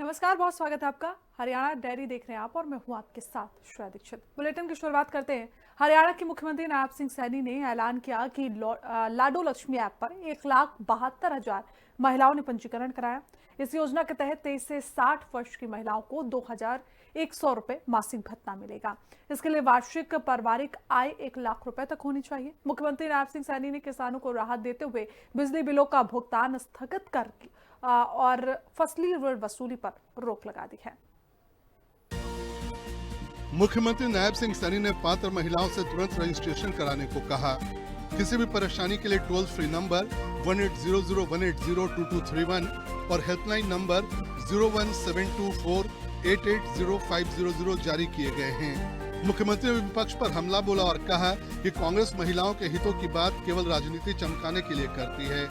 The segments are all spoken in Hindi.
नमस्कार, बहुत स्वागत है आपका। हरियाणा डायरी देख रहे हैं आप और मैं हूं आपके साथ श्रेया दीक्षित। बुलेटिन की शुरुआत करते हैं। हरियाणा के मुख्यमंत्री नायब सिंह सैनी ने ऐलान किया कि लाडो लक्ष्मी ऐप पर 1,72,000 महिलाओं ने पंजीकरण कराया। इस योजना के तहत 23 से 60 वर्ष की महिलाओं को 2,100 रुपए मासिक भत्ता मिलेगा। इसके लिए वार्षिक पारिवारिक आय 1 लाख रुपए तक होनी चाहिए। मुख्यमंत्री नायब सिंह सैनी ने किसानों को राहत देते हुए बिजली बिलों का भुगतान स्थगित कर और फसली ऋण वसूली पर रोक लगा दी है। मुख्यमंत्री नायब सिंह सैनी ने पात्र महिलाओं से तुरंत रजिस्ट्रेशन कराने को कहा। किसी भी परेशानी के लिए टोल फ्री नंबर 180018022231 और हेल्पलाइन नंबर 01724880500 जारी किए गए हैं। मुख्यमंत्री ने विपक्ष पर हमला बोला और कहा कि कांग्रेस महिलाओं के हितों की बात केवल राजनीति चमकाने के लिए करती है।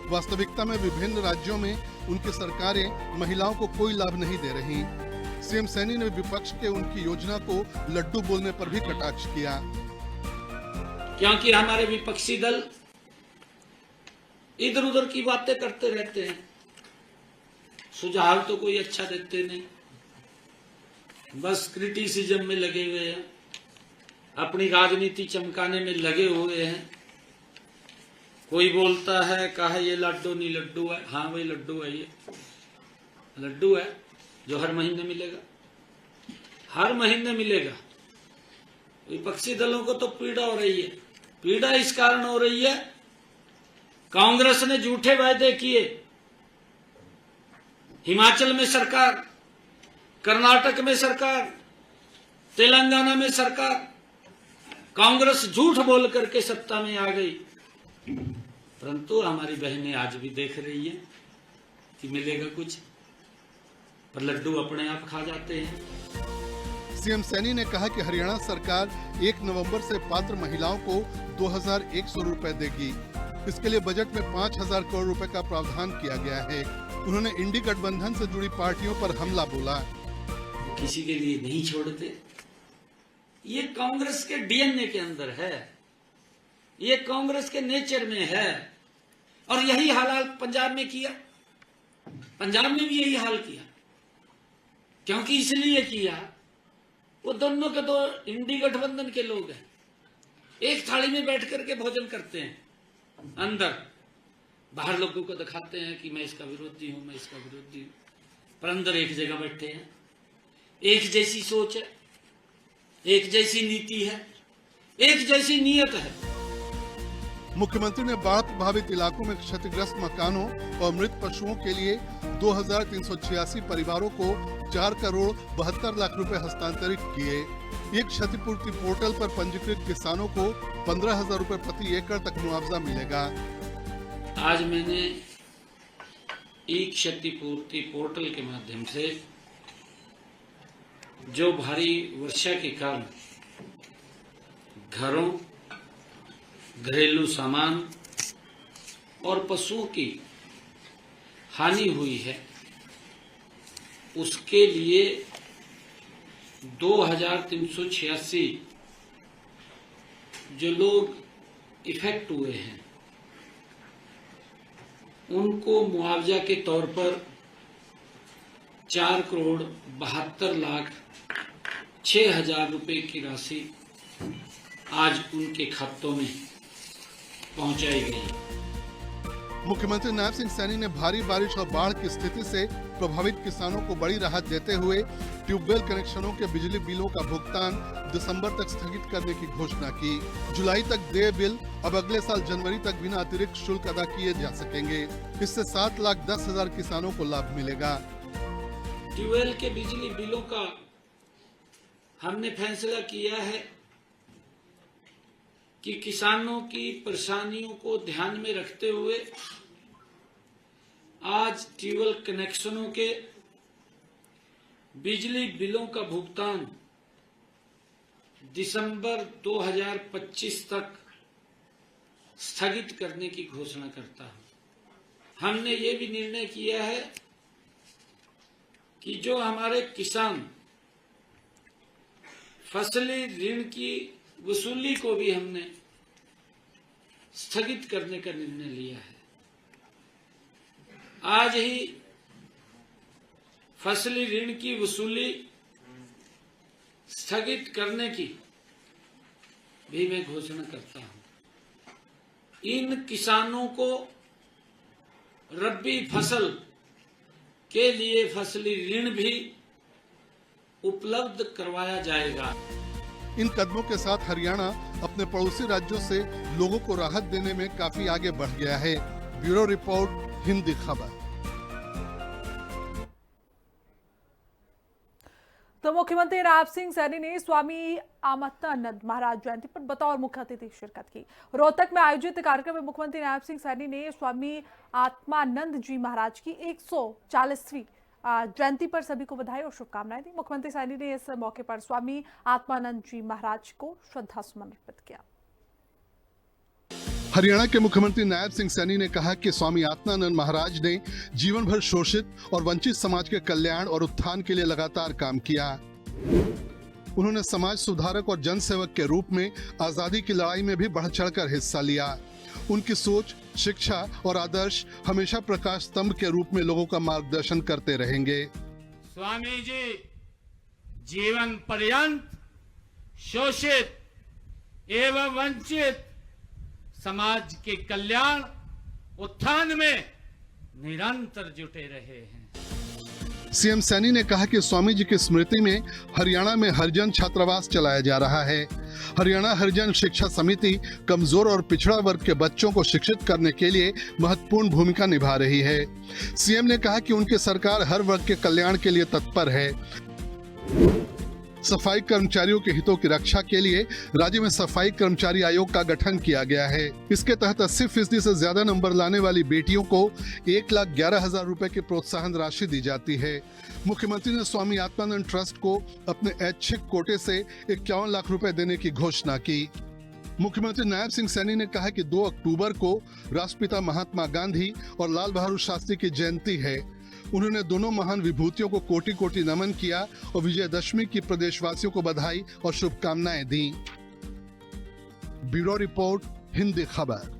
वास्तविकता में विभिन्न राज्यों में उनकी सरकारें महिलाओं को कोई लाभ नहीं दे रही। सीएम सैनी ने विपक्ष के उनकी योजना को लड्डू बोलने पर भी कटाक्ष किया। क्योंकि हमारे विपक्षी दल इधर उधर की बातें करते रहते हैं, सुझाव तो कोई अच्छा देते नहीं, बस क्रिटिसिज्म में लगे हुए हैं, अपनी राजनीति चमकाने में लगे हुए हैं। कोई बोलता है कहा ये लड्डू नहीं लड्डू है, हाँ वही लड्डू है, ये लड्डू है जो हर महीने मिलेगा, हर महीने मिलेगा। विपक्षी दलों को तो पीड़ा हो रही है। पीड़ा इस कारण हो रही है, कांग्रेस ने झूठे वायदे किए। हिमाचल में सरकार, कर्नाटक में सरकार, तेलंगाना में सरकार, कांग्रेस झूठ बोल करके सत्ता में आ गई। परंतु हमारी बहनें आज भी देख रही हैं कि मिलेगा कुछ, पर लड्डू अपने आप खा जाते हैं। सीएम सैनी ने कहा कि हरियाणा सरकार 1 नवंबर से पात्र महिलाओं को 2,100 रुपए देगी। इसके लिए बजट में 5,000 करोड़ रुपए का प्रावधान किया गया है। उन्होंने इंडी गठबंधन से जुड़ी पार्टियों पर हमला बोला। किसी के लिए नहीं छोड़ते, ये कांग्रेस के डीएनए के अंदर है, ये कांग्रेस के नेचर में है। और यही हाल पंजाब में किया, पंजाब में भी यही हाल किया। क्योंकि इसलिए किया, वो दोनों के दो इंडी गठबंधन के लोग हैं, एक थाली में बैठ करके भोजन करते हैं, अंदर बाहर लोगों को दिखाते हैं कि मैं इसका विरोधी हूं, मैं इसका विरोधी हूं, पर अंदर एक जगह बैठे हैं। एक जैसी सोच है, एक जैसी नीति है, एक जैसी नीयत है। मुख्यमंत्री ने बाढ़ प्रभावित इलाकों में क्षतिग्रस्त मकानों और मृत पशुओं के लिए 2,386 परिवारों को 4 करोड़ 72 लाख रुपए हस्तांतरित किए। एक क्षतिपूर्ति पोर्टल पर पंजीकृत किसानों को 15,000 रुपए प्रति एकड़ तक मुआवजा मिलेगा। आज मैंने ई क्षतिपूर्ति पोर्टल के माध्यम से जो भारी वर्षा के कारण घरों, घरेलू सामान और पशुओं की हानि हुई है, उसके लिए 2,386 जो लोग इफेक्ट हुए हैं उनको मुआवजा के तौर पर 4 करोड़ 72 लाख 6,000 रुपए की राशि आज उनके खातों में पहुंचाई गई। मुख्यमंत्री नायब सिंह सैनी ने भारी बारिश और बाढ़ की स्थिति से प्रभावित किसानों को बड़ी राहत देते हुए ट्यूबवेल कनेक्शनों के बिजली बिलों का भुगतान दिसंबर तक स्थगित करने की घोषणा की। जुलाई तक देय बिल अब अगले साल जनवरी तक बिना अतिरिक्त शुल्क अदा किए जा सकेंगे। इससे 7,10,000 किसानों को लाभ मिलेगा। ट्यूबवेल के बिजली बिलों का हमने फैसला किया है कि किसानों की परेशानियों को ध्यान में रखते हुए आज ट्यूबवेल कनेक्शनों के बिजली बिलों का भुगतान दिसंबर 2025 तक स्थगित करने की घोषणा करता हूं। हमने ये भी निर्णय किया है कि जो हमारे किसान फसली ऋण की वसूली को भी हमने स्थगित करने का निर्णय लिया है। आज ही फसली ऋण की वसूली स्थगित करने की भी मैं घोषणा करता हूं। इन किसानों को रबी फसल के लिए फसली ऋण भी उपलब्ध करवाया जाएगा। इन कदमों के साथ हरियाणा अपने पड़ोसी राज्यों से लोगों को राहत देने में काफी आगे बढ़ गया है। ब्यूरो रिपोर्ट, हिंदी खबर। तो मुख्यमंत्री नायब सिंह सैनी ने स्वामी आत्मानंद महाराज जयंती पर बतौर मुख्य अतिथि शिरकत की। रोहतक में आयोजित कार्यक्रम में मुख्यमंत्री नायब सिंह सैनी ने स्वामी आत्मानंद जी महाराज की 140वीं जयंती पर सभी को बधाई और शुभकामनाएं दी। मुख्यमंत्री सैनी ने इस मौके पर स्वामी आत्मानंद जी महाराज को श्रद्धासुमन अर्पित किया। हरियाणा के मुख्यमंत्री नायब सिंह सैनी ने कहा कि स्वामी आत्मानंद महाराज ने जीवन भर शोषित और वंचित समाज के कल्याण और उत्थान के लिए लगातार काम किया। उन्होंने समाज सुधारक और जनसेवक के रूप में आजादी की लड़ाई में भी बढ़ चढ़कर हिस्सा लिया। उनकी सोच, शिक्षा और आदर्श हमेशा प्रकाश स्तंभ के रूप में लोगों का मार्गदर्शन करते रहेंगे। स्वामी जी जीवन पर्यंत शोषित एवं वंचित समाज के कल्याण उत्थान में निरंतर जुटे रहे हैं। सीएम सैनी ने कहा कि स्वामी जी की स्मृति में हरियाणा में हरिजन छात्रावास चलाया जा रहा है। हरियाणा हरिजन शिक्षा समिति कमजोर और पिछड़ा वर्ग के बच्चों को शिक्षित करने के लिए महत्वपूर्ण भूमिका निभा रही है। सीएम ने कहा कि उनकी सरकार हर वर्ग के कल्याण के लिए तत्पर है। सफाई कर्मचारियों के हितों की रक्षा के लिए राज्य में सफाई कर्मचारी आयोग का गठन किया गया है। इसके तहत 80% से ज्यादा नंबर लाने वाली बेटियों को 1,11,000 रुपए की प्रोत्साहन राशि दी जाती है। मुख्यमंत्री ने स्वामी आत्मानंद ट्रस्ट को अपने ऐच्छिक कोटे से 51 लाख रुपए देने की घोषणा की। मुख्यमंत्री नायब सिंह सैनी ने कहा कि 2 अक्टूबर को राष्ट्रपिता महात्मा गांधी और लाल बहादुर शास्त्री की जयंती है। उन्होंने दोनों महान विभूतियों को कोटि कोटि नमन किया और विजयदशमी की प्रदेशवासियों को बधाई और शुभकामनाएं दी। ब्यूरो रिपोर्ट, हिंदी खबर।